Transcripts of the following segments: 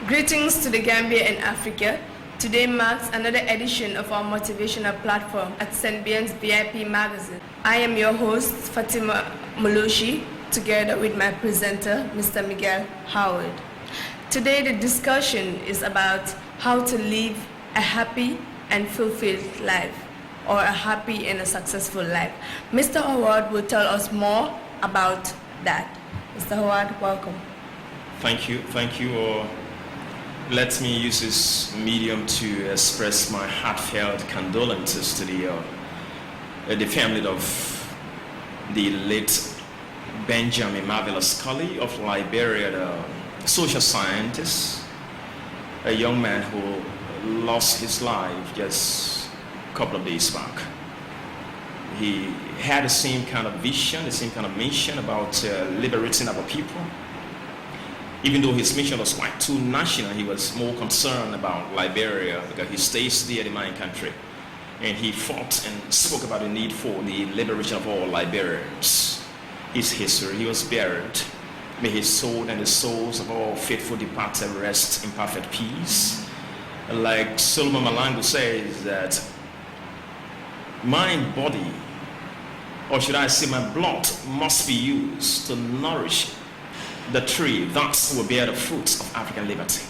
Greetings to the Gambia and Africa. Today marks another edition of our motivational platform at St. Bian's VIP magazine. I am your host, Fatima Mulushi, together with my presenter, Mr. Miguel Howard. Today the discussion is about how to live a happy and fulfilled life, or a happy and a successful life. Mr. Howard will tell us more about that. Mr. Howard, welcome. Thank you. Let me use this medium to express my heartfelt condolences to the family of the late Benjamin Marvelous Scully of Liberia, the social scientist, a young man who lost his life just a couple of days back. He had the same kind of vision, the same kind of mission about liberating our people. Even though his mission was quite too national, he was more concerned about Liberia because he stays there, the mine country. And he fought and spoke about the need for the liberation of all Liberians. His history, he was buried. May his soul and the souls of all faithful departed rest in perfect peace. Like Solomon Malango says that my body, or should I say my blood, must be used to nourish the tree that will bear the fruits of African liberty.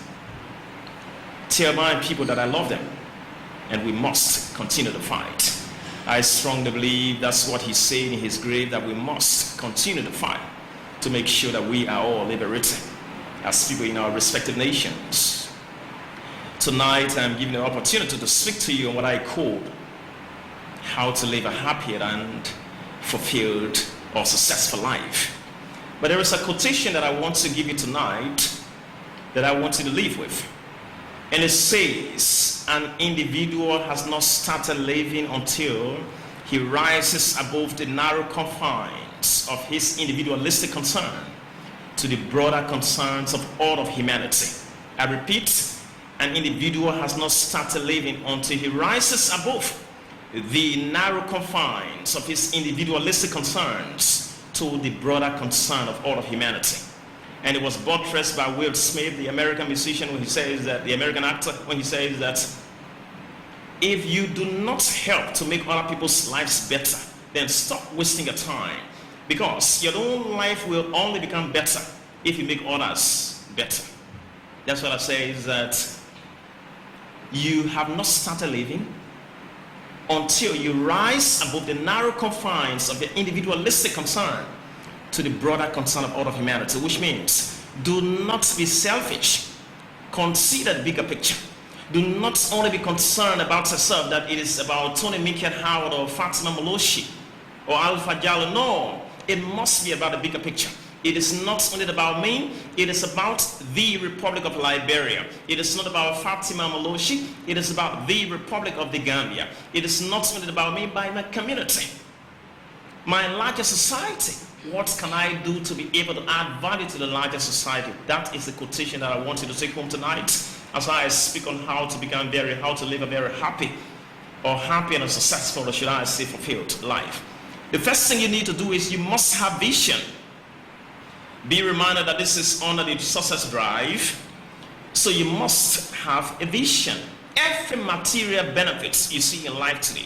Tell my people that I love them, and we must continue to fight. I strongly believe that's what he said in his grave, that we must continue to fight to make sure that we are all liberated as people in our respective nations. Tonight I'm given the opportunity to speak to you on what I call how to live a happy and fulfilled or successful life. But there is a quotation that I want to give you tonight that I want you to live with. And it says, an individual has not started living until he rises above the narrow confines of his individualistic concern to the broader concerns of all of humanity. I repeat, an individual has not started living until he rises above the narrow confines of his individualistic concerns to the broader concern of all of humanity. And it was buttressed by Will Smith, the American musician, when he says that, the American actor, when he says that if you do not help to make other people's lives better, then stop wasting your time, because your own life will only become better if you make others better. That's what I say, is that you have not started living until you rise above the narrow confines of your individualistic concern to the broader concern of all of humanity, which means do not be selfish. Consider the bigger picture. Do not only be concerned about yourself, that it is about Tony Minkiat Howard or Fatima Moloshi or Alpha Jallo. No, it must be about the bigger picture. It is not only about me, it is about the Republic of Liberia. It is not about Fatima Moloshi, it is about the Republic of the Gambia. It is not only about me, but my community, my larger society. What can I do to be able to add value to the larger society? That is the quotation that I want you to take home tonight as I speak on how to live a very happy and a successful, or should I say fulfilled life. The first thing you need to do is you must have vision. Be reminded that this is under the success drive, so you must have a vision. Every material benefits you see in life today,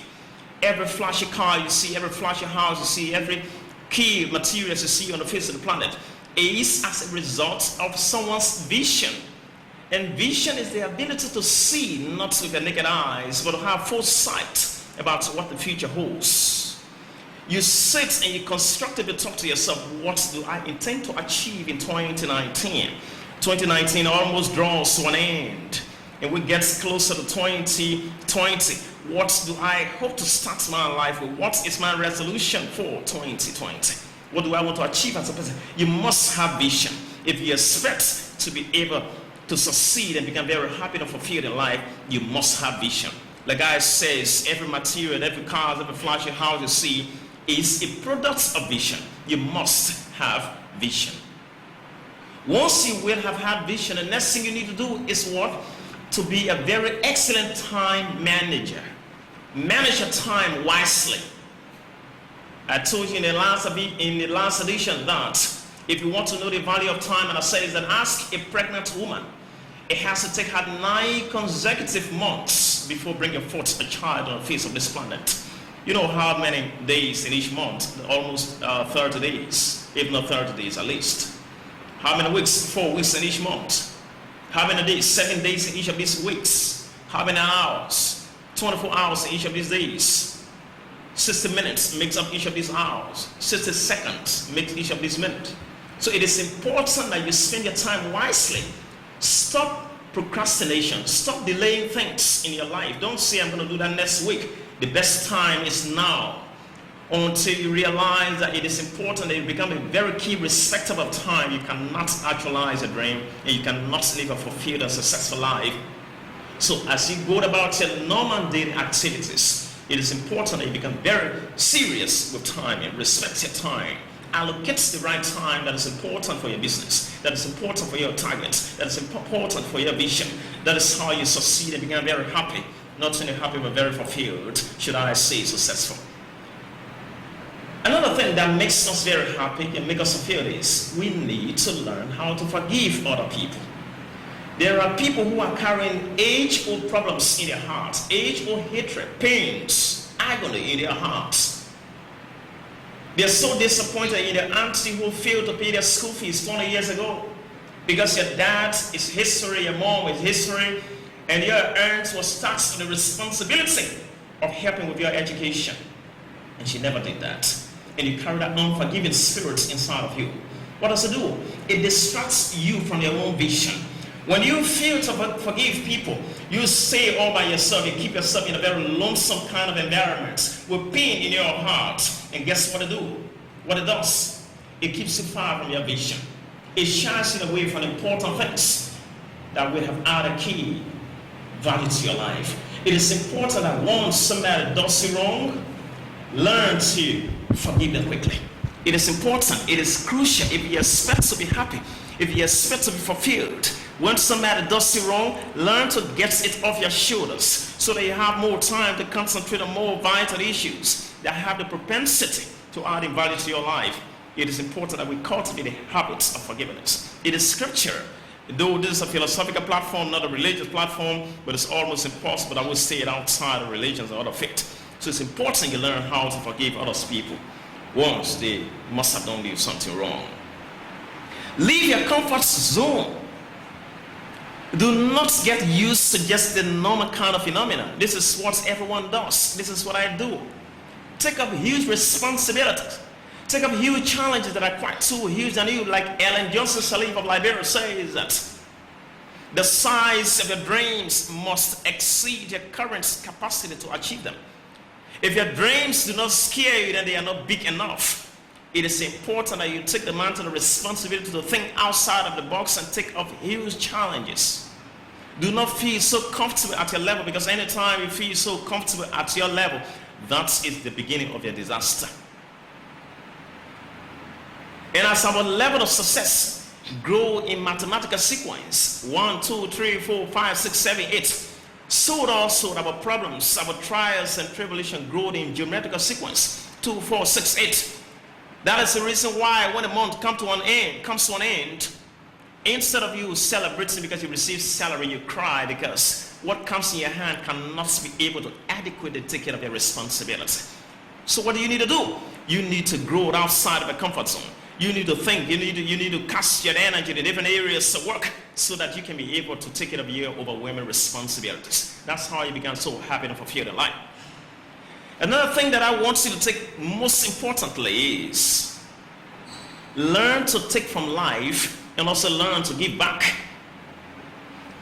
every flashy car you see, every flashy house you see, every key materials you see on the face of the planet is as a result of someone's vision. And vision is the ability to see, not with the naked eyes, but to have foresight about what the future holds. You sit and you constructively talk to yourself, what do I intend to achieve in 2019? 2019 almost draws to an end, and we get closer to 2020. What do I hope to start my life with? What is my resolution for 2020? What do I want to achieve as a person? You must have vision. If you expect to be able to succeed and become very happy and fulfilled in life, you must have vision. The guy says every material, every car, every flashy house you see is a product of vision. You must have vision. Once you will have had vision, the next thing you need to do is what? To be a very excellent time manager. Manage your time wisely. I told you in the last edition that if you want to know the value of time, and I say is that ask a pregnant woman It has to take her 9 consecutive months before bringing forth a child on the face of this planet. You know how many days in each month? Almost 30 days, if not 30 days at least. How many weeks? 4 weeks in each month. How many days? 7 days in each of these weeks. How many hours? 24 hours in each of these days. 60 minutes makes up each of these hours. 60 seconds makes each of these minutes. So it is important that you spend your time wisely. Stop procrastination. Stop delaying things in your life. Don't say, I'm going to do that next week. The best time is now. Until you realize that it is important that you become a very key respecter of time, you cannot actualize a dream and you cannot live a fulfilled and successful life. So as you go about your normal daily activities, it is important that you become very serious with time and respect your time. Allocate the right time that is important for your business, that is important for your targets, that is important for your vision. That is how you succeed and become very happy. Not only happy, but very fulfilled, should I say successful. Another thing that makes us very happy and make us fulfilled is we need to learn how to forgive other people. There are people who are carrying age-old problems in their hearts, age-old hatred, pains, agony in their hearts. They are so disappointed in their auntie who failed to pay their school fees 20 years ago because your dad is history, your mom is history, and your aunt was tasked with the responsibility of helping with your education. And she never did that. And you carry that unforgiving spirit inside of you. What does it do? It distracts you from your own vision. When you fail to forgive people, you stay all by yourself. You keep yourself in a very lonesome kind of environment with pain in your heart. And guess what it do? What it does? It keeps you far from your vision. It shines you away from important things that will have added key value to your life. It is important that once somebody does you wrong, learn to forgive them quickly. It is important, it is crucial if you expect to be happy, if you expect to be fulfilled. When somebody does you wrong, learn to get it off your shoulders so that you have more time to concentrate on more vital issues that have the propensity to add in value to your life. It is important that we cultivate the habits of forgiveness. It is scripture. Though this is a philosophical platform, not a religious platform, but it's almost impossible that we stay it outside of religions or other faith. So it's important you learn how to forgive other people once they must have done you something wrong. Leave your comfort zone. Do not get used to just the normal kind of phenomenon. This is what everyone does. This is what I do. Take up huge responsibilities. Take up huge challenges that are quite too huge and you, like Ellen Johnson Sirleaf of Liberia says that the size of your dreams must exceed your current capacity to achieve them. If your dreams do not scare you, then they are not big enough. It is important that you take the mantle of responsibility to think outside of the box and take up huge challenges. Do not feel so comfortable at your level, because anytime you feel so comfortable at your level, that is the beginning of your disaster. And as our level of success grow in mathematical sequence, 1, 2, 3, 4, 5, 6, 7, 8, so also our problems, our trials and tribulation grow in geometrical sequence, 2, 4, 6, 8. That is the reason why when a month comes to an end, instead of you celebrating because you receive salary, you cry because what comes in your hand cannot be able to adequately take care of your responsibility. So what do you need to do? You need to grow outside of a comfort zone. You need to think, you need to cast your energy in different areas of work so that you can be able to take care of your overwhelming responsibilities. That's how you become so happy and fulfilled in life. Another thing that I want you to take most importantly is learn to take from life and also learn to give back.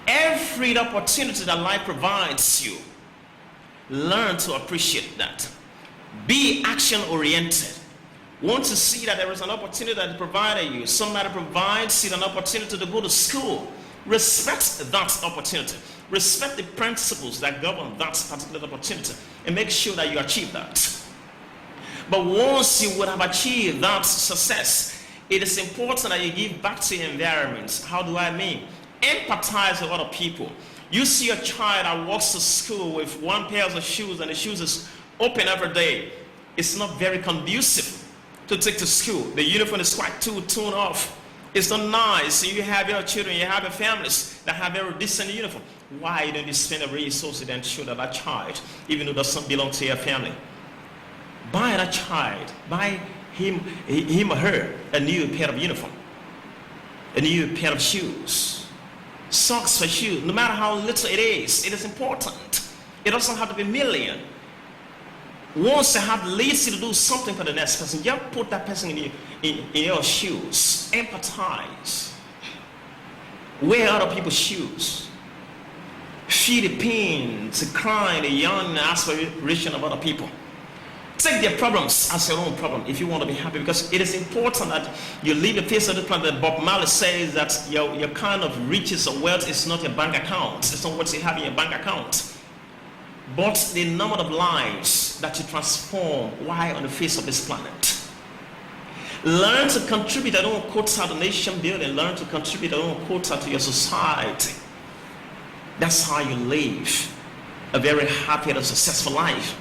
Every opportunity that life provides you, learn to appreciate that. Be action-oriented. Once you see that there is an opportunity that is provided you, somebody provides you an opportunity to go to school, respect that opportunity. Respect the principles that govern that particular opportunity and make sure that you achieve that. But once you would have achieved that success, it is important that you give back to your environment. How do I mean? Empathize with other people. You see a child that walks to school with one pair of shoes and the shoes is open every day. It's not very conducive to take to school. The uniform is quite too torn off. It's not nice. You have your children, you have your families that have very decent uniform. Why don't you spend a resource and show that child, even though it doesn't belong to your family? Buy that child, buy him or her a new pair of uniform, a new pair of shoes, socks for shoes. No matter how little it is important. It doesn't have to be million. Once you have lazy to do something for the next person, just put that person in your shoes. Empathize. Wear other people's shoes. Feel the pain, the crying, the yearning, the aspiration of other people. Take their problems as your own problem if you want to be happy, because it is important that you leave the face of the planet. Bob Marley says that your kind of riches or wealth is not your bank account. It's not what you have in your bank account, but the number of lives that you transform while on the face of this planet. Learn to contribute your own quota to nation building. Learn to contribute your own quota to your society. That's how you live a very happy and successful life.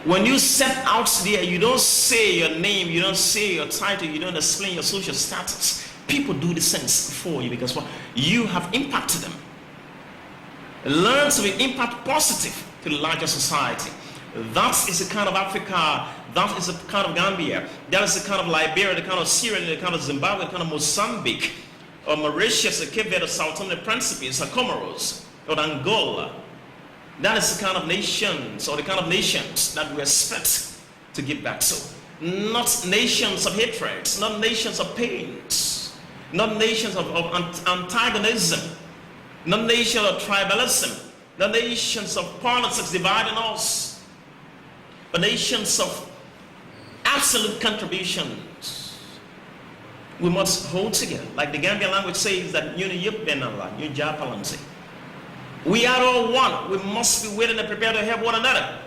When you set out there, you don't say your name, you don't say your title, you don't explain your social status. People do these things for you because what? You have impacted them. Learn to be impact positive to the larger society. That is the kind of Africa, that is the kind of Gambia, that is the kind of Liberia, the kind of Syria, the kind of Zimbabwe, the kind of Mozambique, or Mauritius, the Cape Verde, South Tome, the Principe, or Comoros, or Angola. That is the kind of nations, or the kind of nations that we expect to give back to. Not nations of hatred, not nations of pains, not nations of antagonism, not nations of tribalism, not nations of politics dividing us, but nations of absolute contributions. We must hold together. Like the Gambian language says that we are all one. We must be willing and prepared to help one another.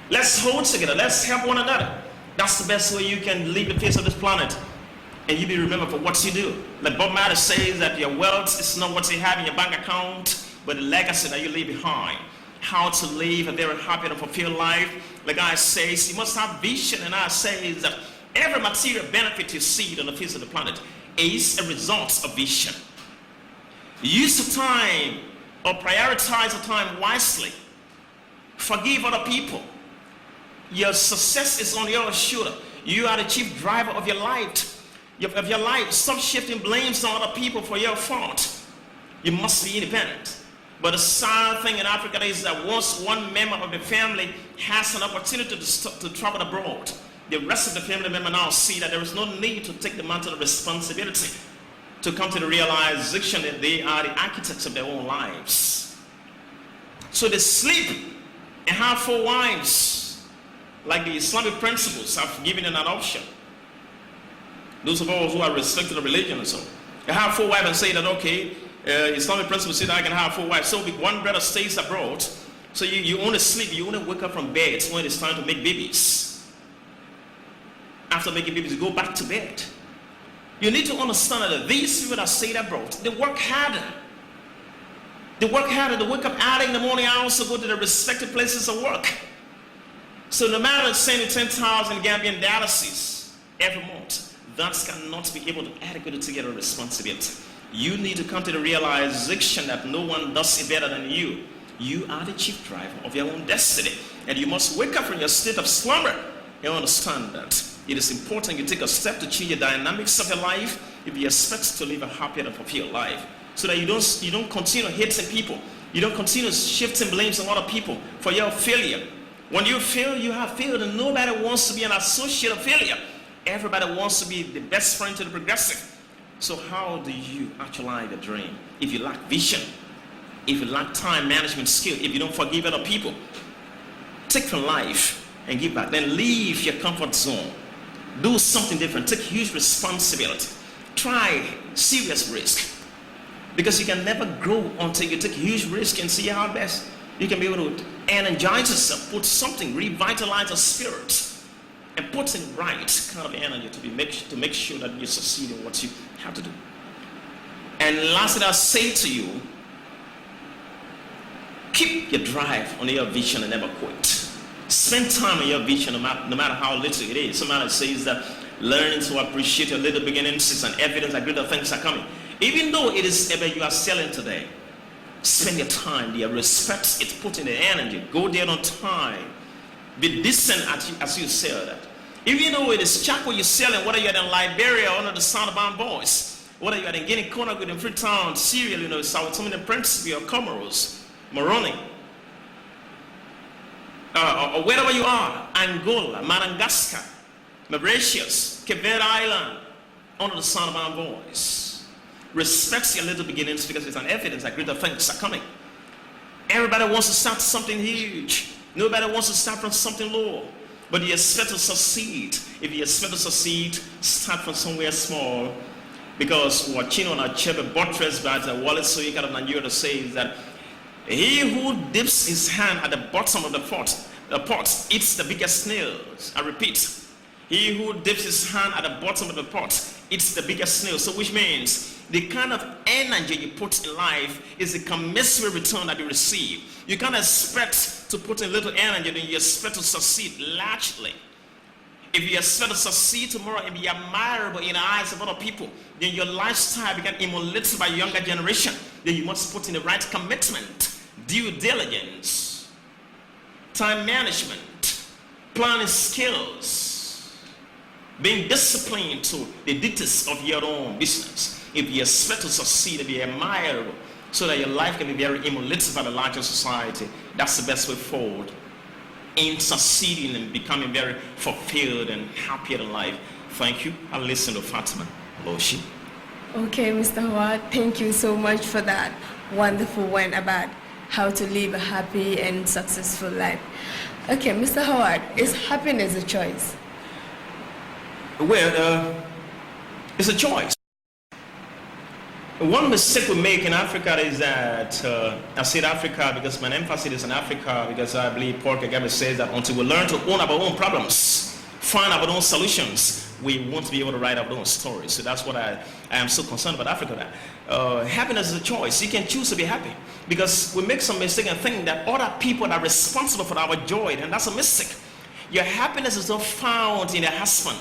Let's hold together. Let's help one another. That's the best way you can leave the face of this planet. And you be remembered for what you do. Like Bob Marley says that your wealth is not what you have in your bank account, but the legacy that you leave behind. How to live a very happy and fulfilled life. Like I says, you must have vision. And I says that every material benefit you see on the face of the planet is a result of vision. Use the time or prioritize the time wisely. Forgive other people. Your success is on your shoulder. You are the chief driver of your life. Stop shifting blames on other people for your fault. You must be independent. But the sad thing in Africa is that once one member of the family has an opportunity to travel abroad, the rest of the family member now see that there is no need to take the mantle of responsibility, to come to the realization that they are the architects of their own lives. So they sleep and have 4 wives, like the Islamic principles have given an option. Those of us who are respecting the religion and so, they have 4 wives and say that, okay, Islamic principles say that I can have 4 wives. So if one brother stays abroad, so you only sleep, you only wake up from bed when it's time to make babies. After making babies, you go back to bed. You need to understand that these people that stayed abroad, they work harder. They work harder. They wake up early in the morning hours to go to the respective places of work. So no matter sending 10,000 Gambian dialysis every month, that cannot be able to adequately take care of responsibility. You need to come to the realization that no one does it better than you. You are the chief driver of your own destiny. And you must wake up from your state of slumber and understand that it is important you take a step to change the dynamics of your life if you expect to live a happy and fulfilled life. So that you don't continue hating people. You don't continue shifting blames on other people for your failure. When you fail, you have failed, and nobody wants to be an associate of failure. Everybody wants to be the best friend to the progressive. So how do you actualize the dream? If you lack vision, if you lack time management skill, if you don't forgive other people, take from life and give back. Then leave your comfort zone. Do something different. Take huge responsibility. Try serious risk. Because you can never grow until you take huge risk and see how best you can be able to energize yourself, put something, revitalize your spirit, and put in right kind of energy to make sure that you succeed in what you have to do. And lastly, I say to you, keep your drive on your vision and never quit. Spend time on your vision no matter how little it is. Somebody says that Learning to appreciate your little beginnings is an evidence that greater things are coming. Even though it is ever you are selling today, spend your time there. Respect it, put in the energy. Go there on time. Be decent as you sell that. Even though it is charcoal you're selling, whether you're in Liberia or under the Soundbound Boys, whether you're in Guinea Conakry, in Freetown, Sierra, Sao Tome and Principe, or Comoros, Moroni, or wherever you are, Angola, Madagascar, Mauritius, Cape Verde Island, under the Soundbound Boys. Respect your little beginnings because it's an evidence that greater things are coming. Everybody wants to start something huge. Nobody wants to start from something low. But you expect to succeed. If you expect to succeed, start from somewhere small. Because watching on a chair, buttress by the wallet, so you kind of Nigeria to say is that he who dips his hand at the bottom of the pot eats the biggest snails. I repeat, he who dips his hand at the bottom of the pot eats the biggest snail. So which means the kind of energy you put in life is the commensurate return that you receive. You can't expect to put in little energy, then you expect to succeed largely. If you expect to succeed tomorrow and be admirable in the eyes of other people, then your lifestyle become emulated by younger generation. Then you must put in the right commitment, due diligence, time management, planning skills, being disciplined to the details of your own business. If you expect to succeed and be admirable, so that your life can be very emulated by the larger society, that's the best way forward in succeeding and becoming very fulfilled and happier in life. Thank you. I'll listen to Fatima Loshi. Okay, Mr. Howard, thank you so much for that wonderful one about how to live a happy and successful life. Okay, Mr. Howard, is happiness a choice? Well, it's a choice. One mistake we make in Africa is that, I said Africa because my emphasis is in Africa, because I believe Paul Kagame says that until we learn to own our own problems, find our own solutions, we won't be able to write our own stories. So that's what I am so concerned about Africa. Happiness is a choice. You can choose to be happy, because we make some mistake and think that other people are responsible for our joy, and that's a mistake. Your happiness is not found in a husband.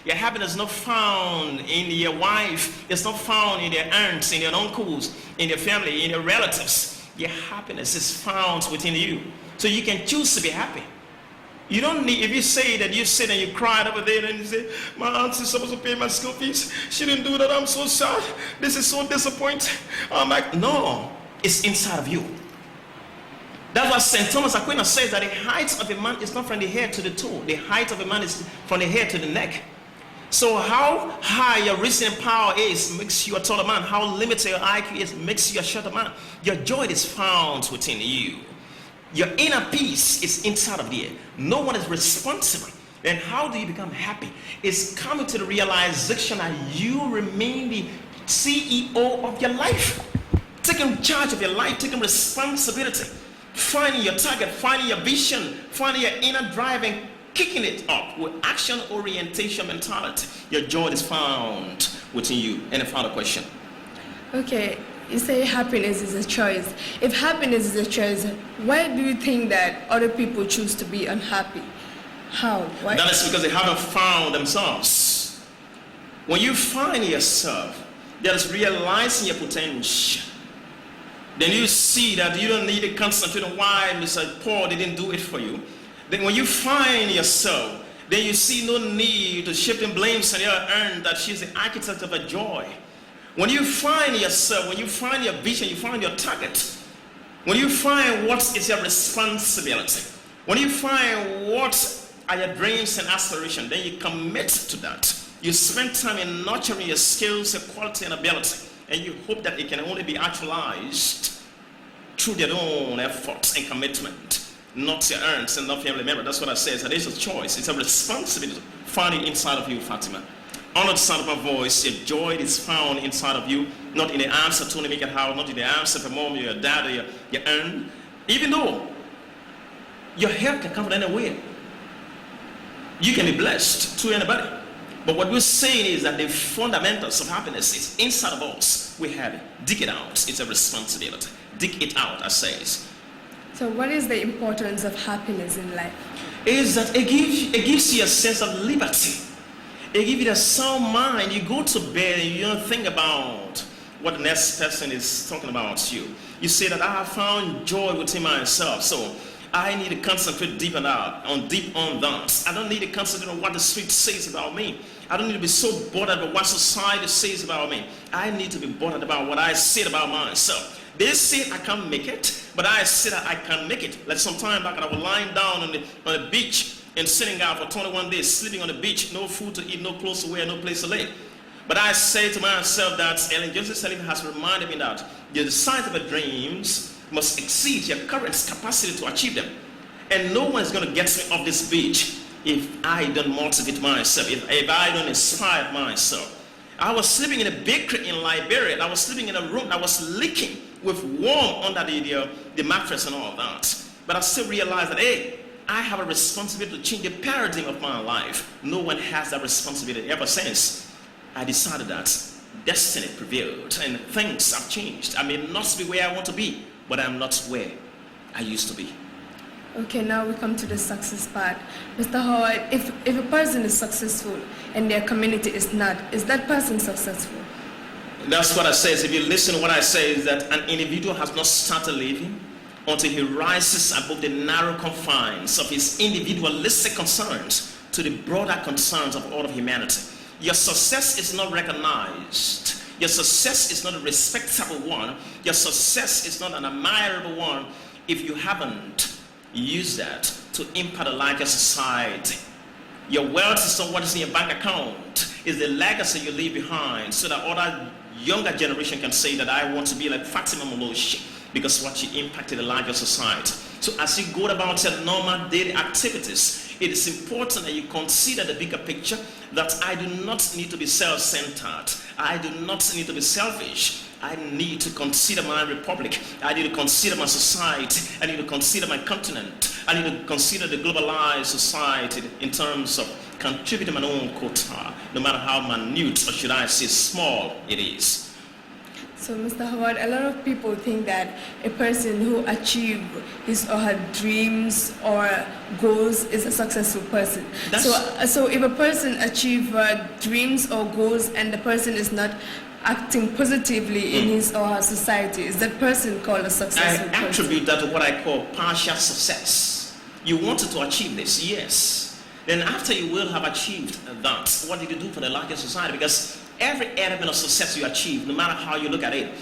Your happiness is not found in your wife. It's not found in your aunts, in your uncles, in your family, in your relatives. Your happiness is found within you. So you can choose to be happy. You don't need, if you say that you sit and you cried over there and you say, my aunt is supposed to pay my school fees. She didn't do that. I'm so sad. This is so disappointing. I'm like, no, it's inside of you. That's why St. Thomas Aquinas says that the height of a man is not from the head to the toe. The height of a man is from the head to the neck. So how high your reasoning power is makes you a taller man. How limited your IQ is makes you a shorter man. Your joy is found within you. Your inner peace is inside of there. No one is responsible. Then how do you become happy? It's coming to the realization that you remain the CEO of your life. Taking charge of your life, taking responsibility. Finding your target, finding your vision, finding your inner driving, kicking it up with action orientation mentality. Your joy is found within you. Any final question? Okay, you say happiness is a choice. If happiness is a choice, why do you think that other people choose to be unhappy? How? Why? That is because they haven't found themselves. When you find yourself, that is realizing your potential. Then you see that you don't need to concentrate on why Mr. Paul didn't do it for you. Then when you find yourself, then you see no need to shift and blame Sarah Earn that she's the architect of a joy. When you find yourself, when you find your vision, you find your target. When you find what is your responsibility, when you find what are your dreams and aspirations, then you commit to that. You spend time in nurturing your skills, your quality and ability, and you hope that it can only be actualized through their own efforts and commitment. Not your earns and not family member. That's what I say. It is a choice. It's a responsibility. Find it inside of you, Fatima. Under the sound of my voice, your joy is found inside of you, not in the arms of Tony Make It How, not in the arms of your mom, your dad, or your aunt. Even though your help can come from anywhere, you can be blessed through anybody. But what we're saying is that the fundamentals of happiness is inside of us. We have it. Dig it out. It's a responsibility. Dig it out, I say. So what is the importance of happiness in life? Is that it gives you a sense of liberty. It gives you a sound mind. You go to bed and you don't think about what the next person is talking about you. You say that I have found joy within myself, so I need to concentrate deep on that. I don't need to concentrate on what the street says about me. I don't need to be so bothered about what society says about me. I need to be bothered about what I say about myself. They say I can't make it, but I say that I can make it. Like some time back, I was lying down on the beach and sitting out for 21 days, sleeping on the beach, no food to eat, no clothes to wear, no place to lay. But I say to myself that Ellen Johnson Sullivan has reminded me that the size of your dreams must exceed your current capacity to achieve them. And no one is going to get me off this beach if I don't motivate myself, if I don't inspire myself. I was sleeping in a bakery in Liberia. I was sleeping in a room that was leaking with warm under the mattress and all that. But I still realized that, hey, I have a responsibility to change the paradigm of my life. No one has that responsibility. Ever since I decided that destiny prevailed and things have changed. I may not be where I want to be, but I'm not where I used to be. Okay, now we come to the success part. Mr. Howard, if a person is successful and their community is not, is that person successful? That's what I say. If you listen to what I say, is that an individual has not started living until he rises above the narrow confines of his individualistic concerns to the broader concerns of all of humanity. Your success is not recognized. Your success is not a respectable one. Your success is not an admirable one if you haven't use that to impact a larger society. Your wealth is not what is in your bank account. It's the legacy you leave behind so that other younger generation can say that I want to be like Fatima Moloshi because what she impacted a larger society. So as you go about your normal daily activities, it is important that you consider the bigger picture, that I do not need to be self-centered. I do not need to be selfish. I need to consider my republic. I need to consider my society. I need to consider my continent. I need to consider the globalized society in terms of contributing my own quota, no matter how minute, or should I say small, it is. So, Mr. Howard, a lot of people think that a person who achieves his or her dreams or goals is a successful person. So if a person achieves dreams or goals and the person is not acting positively in his or her society, is that person called a successful person? I attribute that to what I call partial success. You wanted to achieve this, yes. Then after you will have achieved that, what did you do for the larger society? Because every element of success you achieve, no matter how you look at it,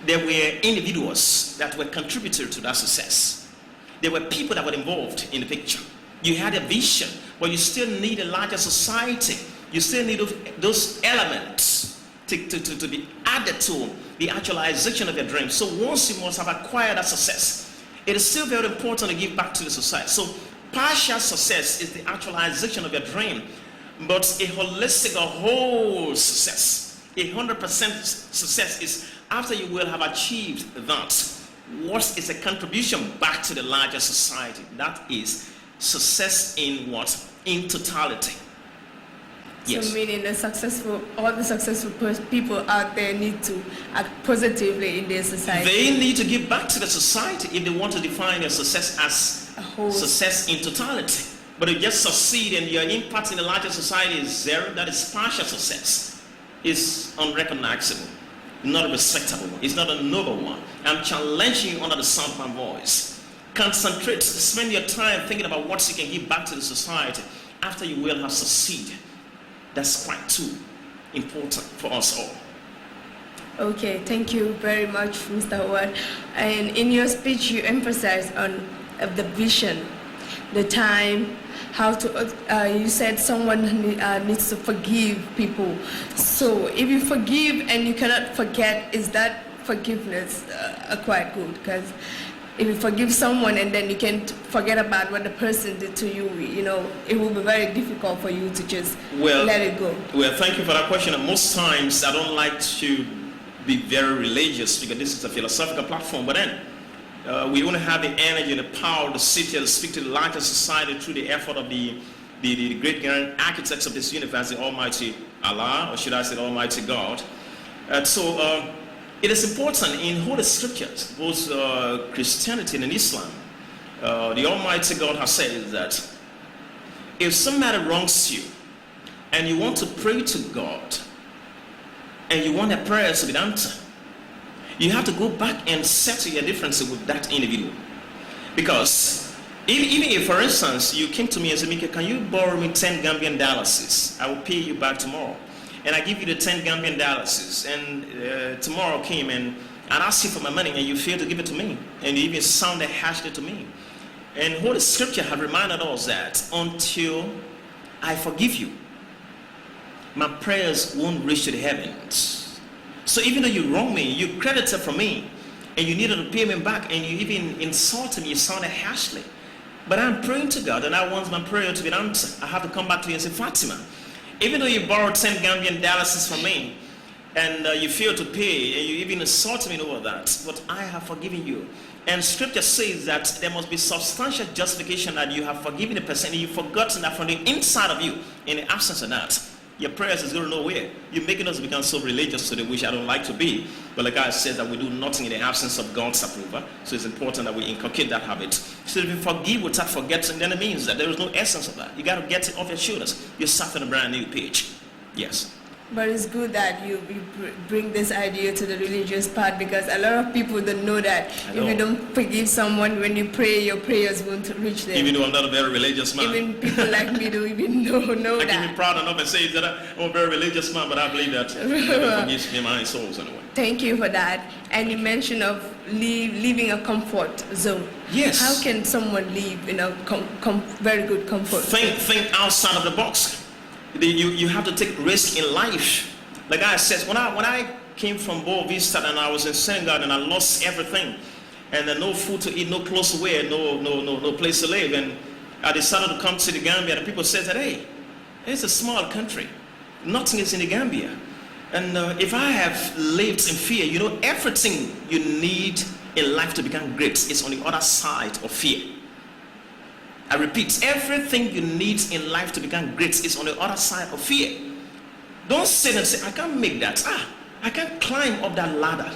there were individuals that were contributors to that success. There were people that were involved in the picture. You had a vision, but you still need a larger society. You still need those elements to be added to the actualization of your dream. So once you must have acquired that success, it is still very important to give back to the society. So partial success is the actualization of your dream, but a holistic or whole success, 100% success is after you will have achieved that, what is a contribution back to the larger society? That is success in what? In totality. Yes. So meaning all the successful people out there need to act positively in their society. They need to give back to the society if they want to define their success as a whole success in totality. But if you just succeed and your impact in the larger society is zero, that is partial success. It's unrecognizable, not a respectable one. It's not a noble one. I'm challenging you under the sound of my voice. Concentrate, spend your time thinking about what you can give back to the society after you will have succeeded. That's quite too important for us all. Okay, thank you very much, Mr. Howard. And in your speech, you emphasized on the vision, the time, how to. You said someone needs to forgive people. So if you forgive and you cannot forget, is that forgiveness quite good? Because if you forgive someone and then you can't forget about what the person did to you, it will be very difficult for you to just let it go. Well, thank you for that question. And most times I don't like to be very religious because this is a philosophical platform, but then we want to have the energy and the power to sit here and speak to the larger society through the effort of the great grand architects of this universe, the Almighty Allah, or should I say Almighty God. It is important in Holy Scriptures, both Christianity and Islam. The Almighty God has said that if somebody wrongs you and you want to pray to God, and you want a prayer to be answered, you have to go back and settle your differences with that individual. Because even if, for instance, you came to me and said, Mika, can you borrow me 10 Gambian dollars? I will pay you back tomorrow. And I give you the 10 Gambian dollars. And tomorrow came and I asked you for my money and you failed to give it to me. And you even sounded harshly to me. And Holy Scripture had reminded us that until I forgive you, my prayers won't reach to the heavens. So even though you wronged me, you credited from me, and you needed to pay me back, and you even insulted me, you sounded harshly. But I'm praying to God, and I want my prayer to be answered. I have to come back to you and say, Fatima, even though you borrowed 10 Gambian dollars from me, and you failed to pay, and you even insulted me over that, but I have forgiven you. And Scripture says that there must be substantial justification that you have forgiven the person, and you've forgotten that from the inside of you, in the absence of that, your prayers is going nowhere. You're making us become so religious to the which I don't like to be. But like God says that we do nothing in the absence of God's approval. So it's important that we inculcate that habit. So if you forgive without forgetting, then it means that there is no essence of that. You got to get it off your shoulders. You're starting a brand new page. Yes. But it's good that you bring this idea to the religious part, because a lot of people don't know that if you don't forgive someone when you pray, your prayers won't reach them. Even though I'm not a very religious man. Even people like me don't even know I that. can be proud enough and say that I'm a very religious man, but I believe that never forgives me my souls anyway. Thank you for that. And you mentioned of leaving a comfort zone. Yes. How can someone live in a very good comfort zone? Think outside of the box. You have to take risk in life. Like I said, when I came from Boa Vista and I was in Senegal and I lost everything, and no food to eat, no clothes to wear, no place to live, and I decided to come to the Gambia, and people said that, hey, it's a small country, nothing is in the Gambia, and if I have lived in fear, you know, everything you need in life to become great is on the other side of fear. I repeat, everything you need in life to become great is on the other side of fear. Don't sit and say, I can't make that. I can't climb up that ladder.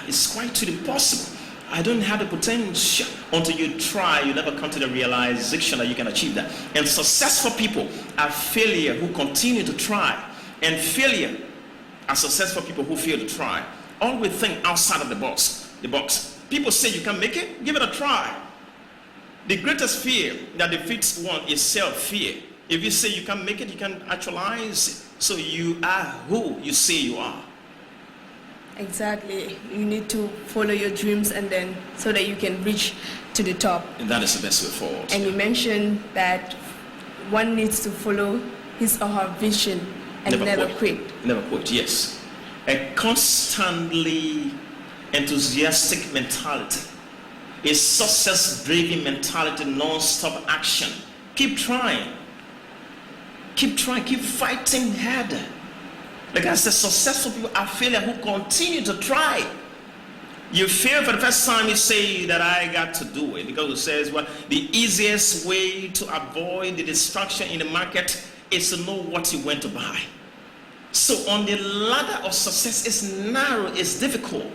It's quite too impossible. I don't have the potential. Until you try, you never come to the realization that you can achieve that. And successful people are failure who continue to try. And failure are successful people who fail to try. Always think outside of the box. People say you can't make it, give it a try. The greatest fear that defeats one is self-fear. If you say you can't make it, you can actualize it. So you are who you say you are. Exactly. You need to follow your dreams, and then so that you can reach to the top. And that is the best way forward. And you mentioned that one needs to follow his or her vision and never quit. Never quit, yes. A constantly enthusiastic mentality. A success-driven mentality, non-stop action. Keep trying. Keep fighting harder. Like I said, successful people are failure who continue to try. You fail for the first time, you say that I got to do it, because it says, well, the easiest way to avoid the destruction in the market is to know what you went to buy. So on the ladder of success, it's narrow, it's difficult,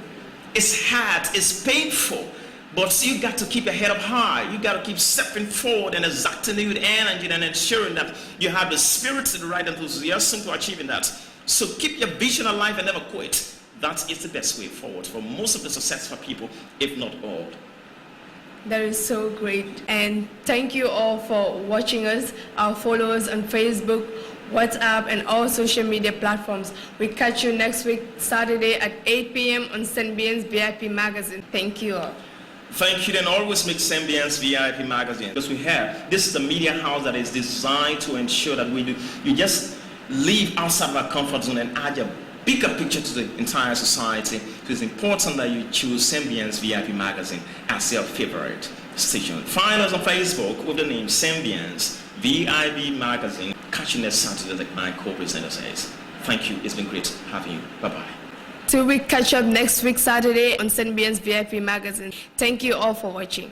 it's hard, it's painful. But you got to keep your head up high. You got to keep stepping forward and exerting your energy and ensuring that you have the spirit and the right enthusiasm to achieving that. So keep your vision alive and never quit. That is the best way forward for most of the successful people, if not all. That is so great. And thank you all for watching us, our followers on Facebook, WhatsApp, and all social media platforms. We catch you next week, Saturday at 8 p.m. on Senbien's VIP magazine. Thank you all. Thank you. Then always make Senbien's VIP magazine, because this is a media house that is designed to ensure that you just live outside of our comfort zone and add a bigger picture to the entire society. So it's important that you choose Senbien's VIP magazine as your favorite station. Find us on Facebook with the name Senbien's VIP magazine. Catch you next Saturday, like my co-presenter says. Thank you. It's been great having you. Bye-bye. Till we catch up next week, Saturday, on Senbien's VIP magazine. Thank you all for watching.